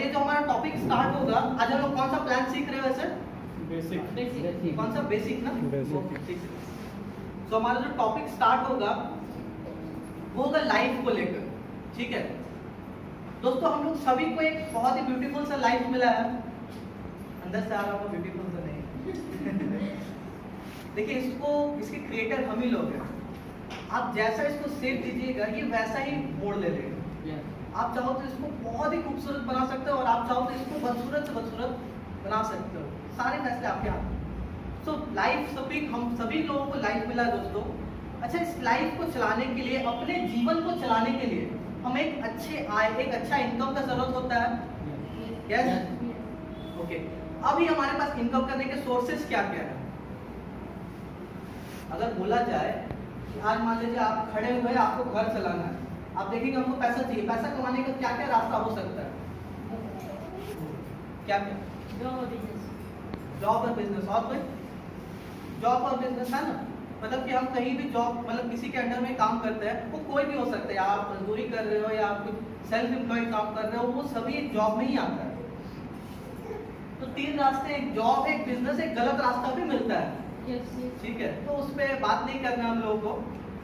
ये जो हमारा टॉपिक स्टार्ट होगा, आज हम लोग कौन सा प्लान सीख रहे हैं वैसे? बेसिक। कौन सा? बेसिक ना? बेसिक। तो हमारा जो टॉपिक स्टार्ट होगा वो होगा लाइफ को लेकर, ठीक है दोस्तों। हम लोग सभी को एक बहुत ही ब्यूटीफुल सा लाइफ मिला है, अंदर से आ रहा होगा ब्यूटीफुल सा नहीं देखिए इसको, इसके क्रिएटर हम ही लोग हैं। आप जैसा इसको शेप दीजिएगा ये वैसा ही मोड़ ले लेगा। आप चाहो तो इसको बहुत ही खूबसूरत बना सकते हो और आप चाहो तो इसको बदसूरत से बदसूरत बना सकते हो, सारे फैसले आपके हाथ में। तो लाइफ सभी, हम सभी लोगों को लाइफ मिला है दोस्तों। अच्छा, इस लाइफ को चलाने के लिए, अपने जीवन को चलाने के लिए हमें एक अच्छे आय, एक अच्छा इनकम का जरूरत होता है। Yes okay. अभी हमारे पास इनकम करने के सोर्सेस क्या क्या है? अगर बोला जाए कि आज मान लीजिए आप खड़े हुए, आपको घर चलाना है, आप देखेंगे हमको पैसा चाहिए, पैसा कमाने का क्या क्या रास्ता हो सकता है? क्या क्या? जॉब और बिजनेस। और कोई? जॉब और बिजनेस है ना, मतलब कि हम कहीं भी जॉब, मतलब किसी के अंडर में काम करते हैं, वो कोई भी हो सकता है, आप मजदूरी कर रहे हो या आप कुछ सेल्फ एम्प्लॉयड काम कर रहे हो, वो सभी जॉब में ही आता है। तो तीन रास्ते, एक जॉब, एक बिजनेस, एक गलत रास्ता भी मिलता है। ठीक है, तो उस पर बात नहीं करना हम लोगों को।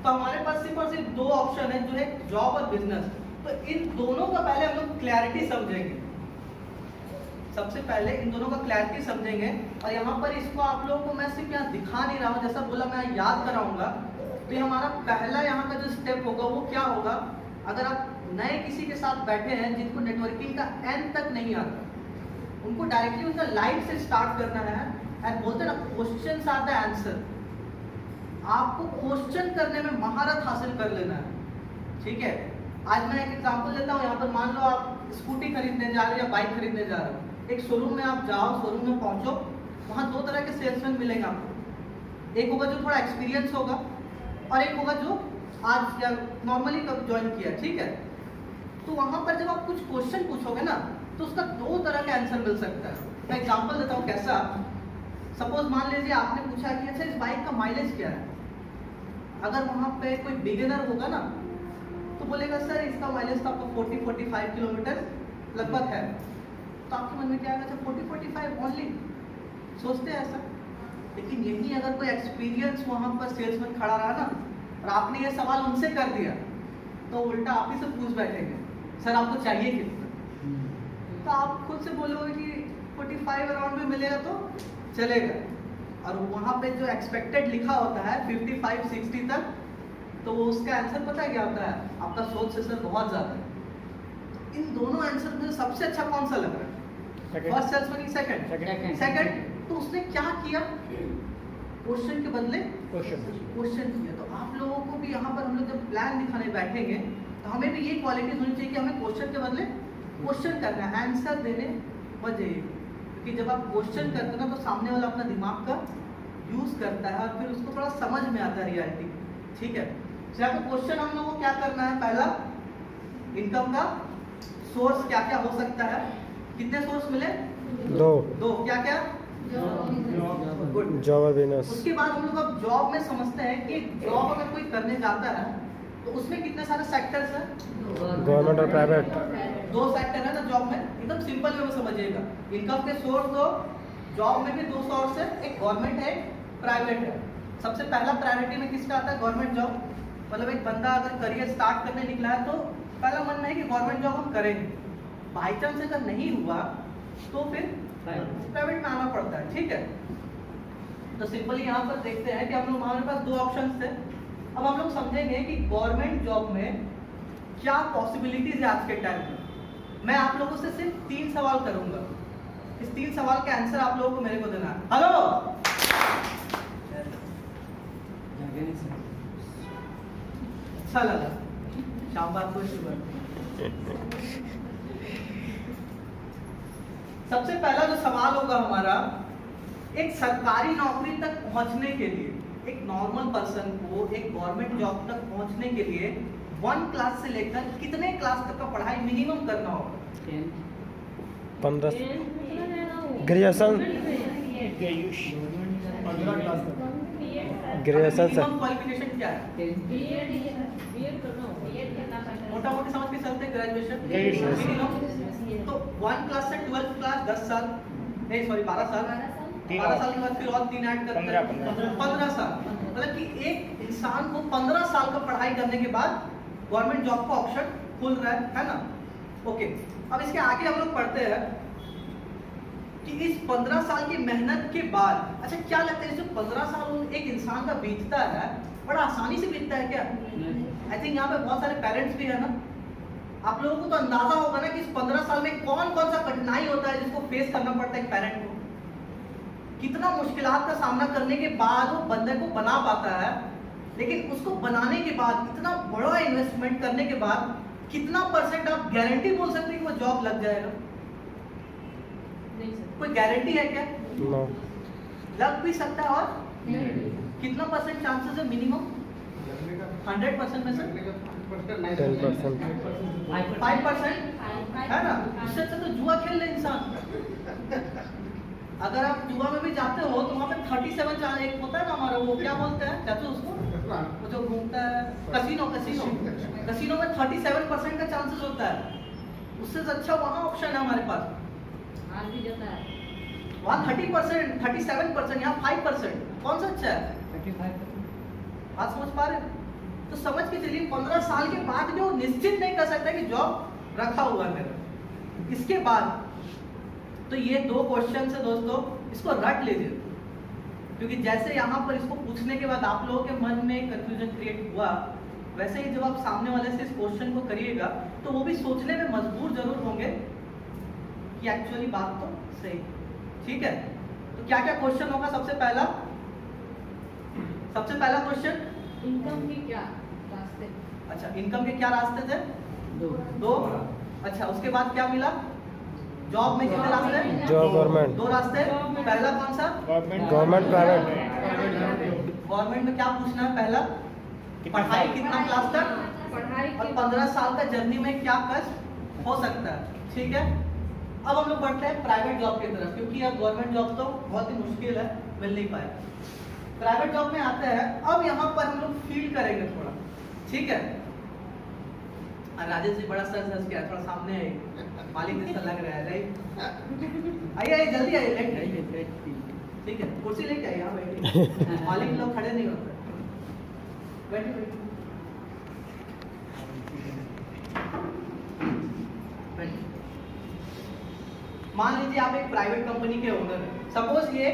तो हमारे पास सिर्फ और सिर्फ दो ऑप्शन है, जो है जॉब और बिजनेस। तो इन दोनों का पहले हम लोग क्लैरिटी समझेंगे। सबसे पहले इन दोनों का क्लैरिटी समझेंगे, और यहाँ पर इसको आप लोगों को मैं सिर्फ यहाँ दिखा नहीं रहा हूँ, जैसा बोला मैं याद कराऊंगा। तो हमारा पहला यहाँ का जो स्टेप होगा वो क्या होगा? अगर आप नए किसी के साथ बैठे हैं जिनको नेटवर्किंग का एंड तक नहीं आता, उनको डायरेक्टली उनका लाइफ से स्टार्ट करना है। एंड बोलते हैं ना, क्वेश्चन आर द आंसर। आपको क्वेश्चन करने में महारत हासिल कर लेना है, ठीक है। आज मैं एक एग्जांपल देता हूँ। यहाँ पर मान लो आप स्कूटी खरीदने जा रहे हो या बाइक खरीदने जा रहे हो, एक शोरूम में आप जाओ, शोरूम में पहुंचो, वहाँ दो तरह के सेल्समैन मिलेंगे आपको। एक होगा जो थोड़ा एक्सपीरियंस होगा, और एक होगा जो आज या नॉर्मली कब ज्वाइन किया, ठीक है। तो वहाँ पर जब आप कुछ क्वेश्चन पूछोगे ना, तो उसका दो तरह का आंसर मिल सकता है। मैं एग्जाम्पल देता हूँ कैसा। सपोज मान लीजिए आपने पूछा कि अच्छा इस बाइक का माइलेज क्या है। अगर वहाँ पे कोई बिगिनर होगा ना, तो बोलेगा सर इसका माइलेज तो आपको 40-45 किलोमीटर लगभग है। तो आपके मन में क्या आएगा? अच्छा 40-45 ओनली, सोचते हैं ऐसा। लेकिन यही अगर कोई एक्सपीरियंस वहाँ पर सेल्समैन खड़ा रहा ना, और आपने ये सवाल उनसे कर दिया, तो उल्टा आप ही से पूछ बैठेंगे सर आपको चाहिए कितना। तो आप खुद से बोलोगे कि 45 अराउंड में मिलेगा तो चलेगा, और वहाँ पे जो एक्सपेक्टेड लिखा होता है 55-60 तक, तो वो उसका आंसर पता है क्या होता है? आपका सोच से सर बहुत ज्यादा है। इन दोनों आंसर में सबसे अच्छा कौन सा लग रहा है? फर्स्ट सेल्समैन की सेकंड। तो उसने क्या किया? क्वेश्चन के बदले क्वेश्चन किया। तो आप लोगों को भी यहाँ पर हम लोग जब प्लान दिखाने बैठेंगे, तो हमें भी ये क्वालिटीज होनी चाहिए कि हमें क्वेश्चन के बदले क्वेश्चन करना है, आंसर देने बजाय। क्योंकि जब आप क्वेश्चन करते हैं ना, तो सामने वाला अपना दिमाग का यूज करता है और फिर उसको थोड़ा समझ में आता है रियलिटी, ठीक है। तो यहाँ पे क्वेश्चन हम लोगों को क्या करना है? पहला, इनकम का सोर्स क्या क्या हो सकता है? कितने सोर्स मिले? दो। क्या क्या? जॉब और बिजनेस। उसके बाद हम लोग अब जॉब में समझते हैं कि जॉब अगर कोई करने जाता है तो उसमें कितने सारे सेक्टर्स हैं? गवर्नमेंट और प्राइवेट। दो सेक्टर है ना जॉब में, एकदम सिंपल वे में समझिएगा। इनकम के सोर्स दो, जॉब में भी दो सोर्स है, एक गवर्नमेंट है, एक प्राइवेट है। सबसे पहला प्रायोरिटी में किसका आता है? Government job. मतलब एक बंदा अगर करियर स्टार्ट करने निकला है, तो पहला मन में है कि गवर्नमेंट जॉब हम करेंगे। बाई चांस अगर नहीं हुआ तो फिर प्राइवेट में आना पड़ता है, ठीक है। तो सिंपली यहाँ पर देखते हैं कि हम लोग, हमारे पास दो ऑप्शंस थे। अब हम लोग समझेंगे कि गवर्नमेंट जॉब में क्या पॉसिबिलिटीज है आज के टाइम में। मैं आप लोगों से सिर्फ 3 सवाल करूंगा। इस 3 सवाल के आंसर आप लोगों को मेरे को देना है। हेलो, अच्छा लगा, शाबाश, खुश हुआ। सबसे पहला जो सवाल होगा हमारा, एक सरकारी नौकरी तक पहुंचने के लिए, एक नॉर्मल पर्सन को एक गवर्नमेंट जॉब तक पहुंचने के लिए 1 क्लास से लेकर कितने क्लास तक का पढ़ाई मिनिमम करना होगा? 15 ग्रेजुएशन। 15 क्लास तक। ग्रेजुएशन मिनिमम क्वालिफिकेशन क्या है? मोटा मोटी समझ के चलते हैं ग्रेजुएशन Graduation. तो 1 क्लास से 12th क्लास 10 साल नहीं सॉरी 12 साल 12 साल के बाद फिर और 3 ऐड करते हैं 15 साल। मतलब कि एक इंसान को 15 साल का पढ़ाई करने के बाद गवर्नमेंट जॉब का ऑप्शन खुल रहा है ना। ओके, अब इसके आगे हम लोग पढ़ते हैं कि इस 15 साल की मेहनत के बाद अच्छा क्या लगता है जो 15 साल एक इंसान का बीतता है बड़ा आसानी से बीतता है क्या? आई थिंक यहाँ पे बहुत सारे पेरेंट्स भी है ना, आप लोगों को तो अंदाजा होगा ना कि इस 15 साल में कौन कौन सा कठिनाई होता है जिसको फेस करना पड़ता है एक पेरेंट को, कितना मुश्किलात का सामना करने के बाद वो बंदे को बना पाता है। लेकिन उसको बनाने के बाद इतना बड़ा इन्वेस्टमेंट करने के बाद कितना परसेंट आप गारंटी बोल सकते हैं कि वो जॉब लग जाएगा? कोई गारंटी है क्या? No. लग भी सकता है और कितना परसेंट चांसेस है मिनिमम? 100% में से 10%. 5% है ना। इससे अच्छा तो जुआ खेल ले इंसान। अगर आप जुआ में भी जाते हो तो वहाँ पे 37 चांस एक होता है ना हमारा, वो क्या बोलते हैं चाचू उसको, वो जो घूमता है कसिनो में 37% का चांसेस होता है। उससे अच्छा वहाँ ऑप्शन है हमारे पास, वहाँ 30%, 37%, यहाँ 5%। कौन सा अच्छा है? बात समझ पा रहे हैं? तो समझ के चलिए 15 साल के बाद भी वो निश्चित नहीं कर सकता कि जॉब रखा हुआ है मेरा। इसके बाद तो ये 2 क्वेश्चन है दोस्तों, इसको रट लीजिए, क्योंकि जैसे यहाँ पर इसको पूछने के बाद आप लोगों के मन में कंफ्यूजन क्रिएट हुआ, वैसे ही जब आप सामने वाले से इस क्वेश्चन को करिएगा तो वो भी सोचने में मजबूर जरूर होंगे कि एक्चुअली बात तो सही। ठीक है, तो क्या क्या क्वेश्चन होगा? सबसे पहला क्वेश्चन इनकम के क्या रास्ते? अच्छा, इनकम के क्या रास्ते थे? 2। अच्छा, उसके बाद क्या मिला? जॉब में कितने रास्ते? Job government. 2 रास्ते। पहला कौन सा? Government private. गवर्नमेंट में क्या पूछना है? पहला पढ़ाई कितना क्लास तक, पढ़ाई और 15 साल का जर्नी में क्या कष्ट हो सकता है। ठीक है, अब हम लोग बढ़ते हैं प्राइवेट जॉब की तरफ, क्योंकि अब गवर्नमेंट जॉब तो बहुत ही मुश्किल है, मिल नहीं पाए। प्राइवेट जॉब में आते हैं। अब यहाँ पर हम लोग फील करेंगे थोड़ा। ठीक है, राजेश जी बड़ा सर हंस गया, थोड़ा सामने आइए, मालिक जैसा लग रहा है। राइट, आइए जल्दी आइए, लेट। ठीक है, कुर्सी लेके आइए, यहाँ बैठिए। मालिक लोग खड़े नहीं होते, बैठिए। मान लीजिए आप एक प्राइवेट कंपनी के ओनर हैं। सपोज ये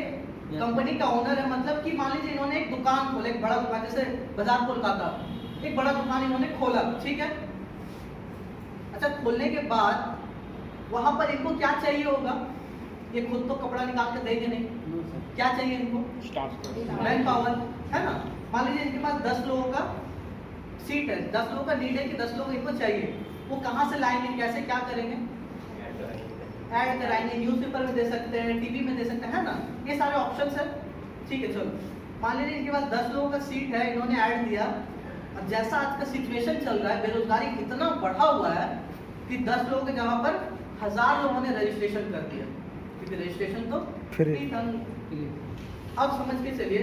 कंपनी का ओनर है, मतलब कि मान लीजिए इन्होंने एक दुकान खोला, एक बड़ा दुकान, जैसे बाजार कोलकाता, एक बड़ा दुकान इन्होंने खोला। ठीक है, अच्छा, खोलने के बाद वहां पर इनको क्या चाहिए होगा? ये खुद तो कपड़ा निकाल के देंगे नहीं, क्या चाहिए इनको? मैन पावर, है ना। मान लीजिए इनके पास 10 लोगों का सीट है, 10 लोगों का नीड है कि 10 लोग इनको चाहिए। वो कहाँ से लाएंगे, कैसे क्या करेंगे? ऐड कराएंगे, न्यूज़पेपर में दे सकते हैं, टीवी में दे सकते हैं, है ना। ये सारे ऑप्शंस है। ठीक है, चलो मान लीजिए इनके पास 10 लोगों का सीट है, इन्होंने ऐड दिया। अब जैसा आज का सिचुएशन चल रहा है, बेरोजगारी इतना बढ़ा हुआ है कि 10 लोगों के जगह पर 1000 लोगों ने रजिस्ट्रेशन कर दिया, क्योंकि रजिस्ट्रेशन तो फ्री था। अब समझ के चलिए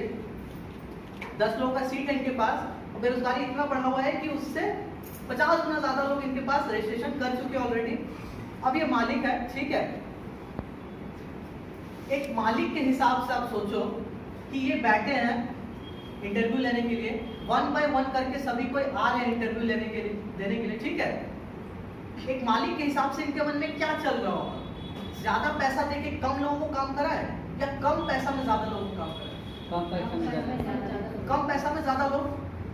10 लोगों का सीट है इनके पास, और बेरोजगारी इतना बढ़ा हुआ है कि उससे 50 गुना ज्यादा लोग इनके पास रजिस्ट्रेशन कर चुके ऑलरेडी। अब ये मालिक है। ठीक है, एक मालिक के हिसाब से आप सोचो कि ये बैठे हैं इंटरव्यू लेने के लिए, 1 बाय 1 करके सभी कोई आ रहे हैं इंटरव्यू देने के लिए। ठीक है, एक मालिक के हिसाब से इनके मन में क्या चल रहा होगा? ज्यादा पैसा देके कम लोगों को काम कराए, या कम पैसा में ज्यादा लोगों को काम कराए? कम पैसा में ज्यादा लोग।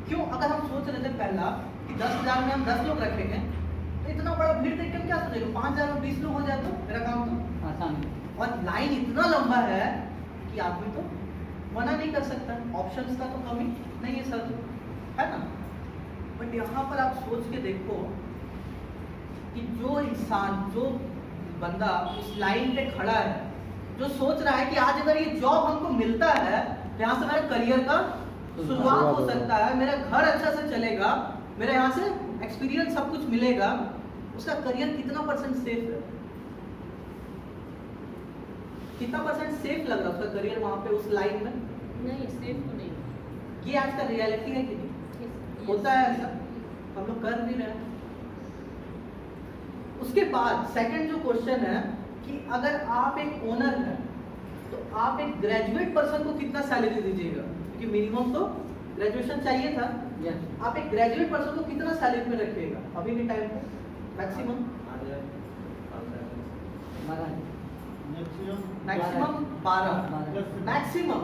क्यों? अगर हम सोच रहे थे पहला कि 10,000 में हम 10 लोग रखेंगे, तो इतना बड़ा भीड़ देख के हम क्या सोचेंगे? 5,000 में 20 लोग हो जाए तो मेरा काम तो आसान है। और लाइन इतना लंबा है कि आदमी तो मना नहीं कर सकता, ऑप्शंस का तो कमी नहीं है सर, है ना। बट यहाँ पर आप सोच के देखो कि जो इंसान, जो बंदा उस लाइन पे खड़ा है, जो सोच रहा है कि आज अगर ये जॉब हमको मिलता है तो यहाँ से मेरा करियर का शुरुआत हो सकता है, मेरा घर अच्छा से चलेगा, मेरा यहाँ से एक्सपीरियंस सब कुछ मिलेगा, उसका करियर कितना परसेंट सेफ है? कितना परसेंट सेफ लग रहा है उसका करियर वहाँ पे उस लाइन में? नहीं, सेफ तो नहीं। ये आज का रियलिटी है कि नहीं? होता है ऐसा, हम लोग कर भी रहे हैं। उसके बाद सेकंड जो क्वेश्चन है कि अगर आप एक ओनर हैं तो आप एक ग्रेजुएट पर्सन को कितना सैलरी दीजिएगा, क्योंकि मिनिमम तो ग्रेजुएशन चाहिए था। आप एक ग्रेजुएट पर्सन को कितना सैलरी पे रखिएगा अभी के टाइम पे मैक्सिमम? Maximum 12 maximum.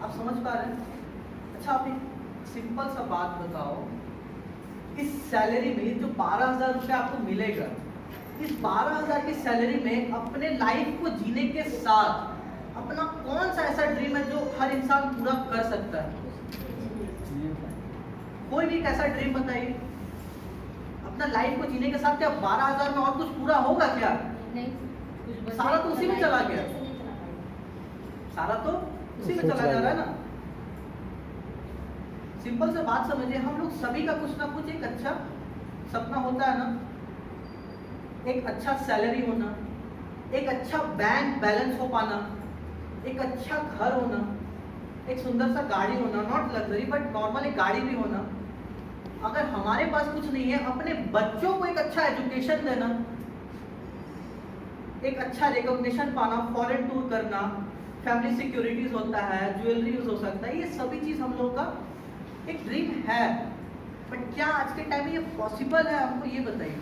आप समझ पा रहे हैं? अच्छा आप एक सिंपल सा बात बताओ, इस सैलरी में जो 12,000 रुपये आपको मिलेगा, इस 12,000 की सैलरी में अपने लाइफ को जीने के साथ अपना कौन सा ऐसा ड्रीम है जो हर इंसान पूरा कर सकता है? कोई भी एक ऐसा ड्रीम बताइए। अपना लाइफ को जीने के साथ क्या 12,000 में और कुछ पूरा होगा क्या? सारा तो उसी में चला गया, सारा तो उसी में चला जा रहा है ना। सिंपल से बात समझिए, हम लोग सभी का कुछ ना कुछ एक अच्छा सपना होता है ना। एक अच्छा सैलरी होना, एक अच्छा बैंक बैलेंस हो पाना, एक अच्छा घर होना, एक सुंदर सा गाड़ी होना, नॉट लग्जरी बट नॉर्मल एक गाड़ी भी होना। अगर हमारे पास कुछ नहीं है, अपने बच्चों को एक अच्छा एजुकेशन देना, एक अच्छा रिकॉग्निशन पाना, फॉरेन टूर करना, फैमिली सिक्योरिटीज होता है, ज्वेलरीज हो सकता है, ये सभी चीज हम लोग का एक ड्रीम है। बट क्या आज के टाइम में ये पॉसिबल है? हमको ये बताइए,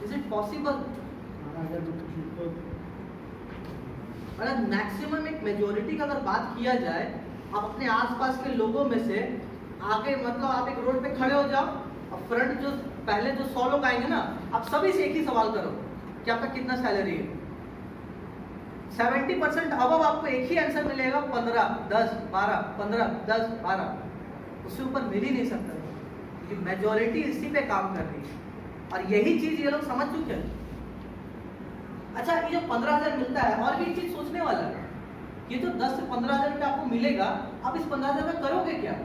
इज इट पॉसिबल? अगर मैक्सिमम एक मेजोरिटी का अगर बात किया जाए, आप अपने आसपास के लोगों में से आगे, मतलब आप एक रोड पे खड़े हो जाओ और फ्रंट जो पहले जो 100 लोग आएंगे ना, आप सभी से एक ही सवाल करो कि आपका कितना सैलरी है। 70% अब आपको एक ही आंसर मिलेगा, 15, 10, 12, 15, 10, 12, उससे ऊपर मिल ही नहीं सकता, क्योंकि मेजोरिटी इसी पे काम कर रही है और यही चीज ये लोग समझ चुके हैं। अच्छा, ये जो 15,000 मिलता है, और भी एक चीज सोचने वाला है, ये जो 10 से 15,000 रुपये आपको मिलेगा, आप इस 15,000 में करोगे क्या?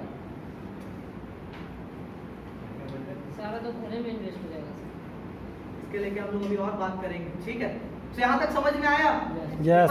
सारा तो घरे में इन्वेस्ट हो जाएगा। इसके लेके हम लोग अभी और बात करेंगे, ठीक है? तो यहाँ तक समझ में आया? यस।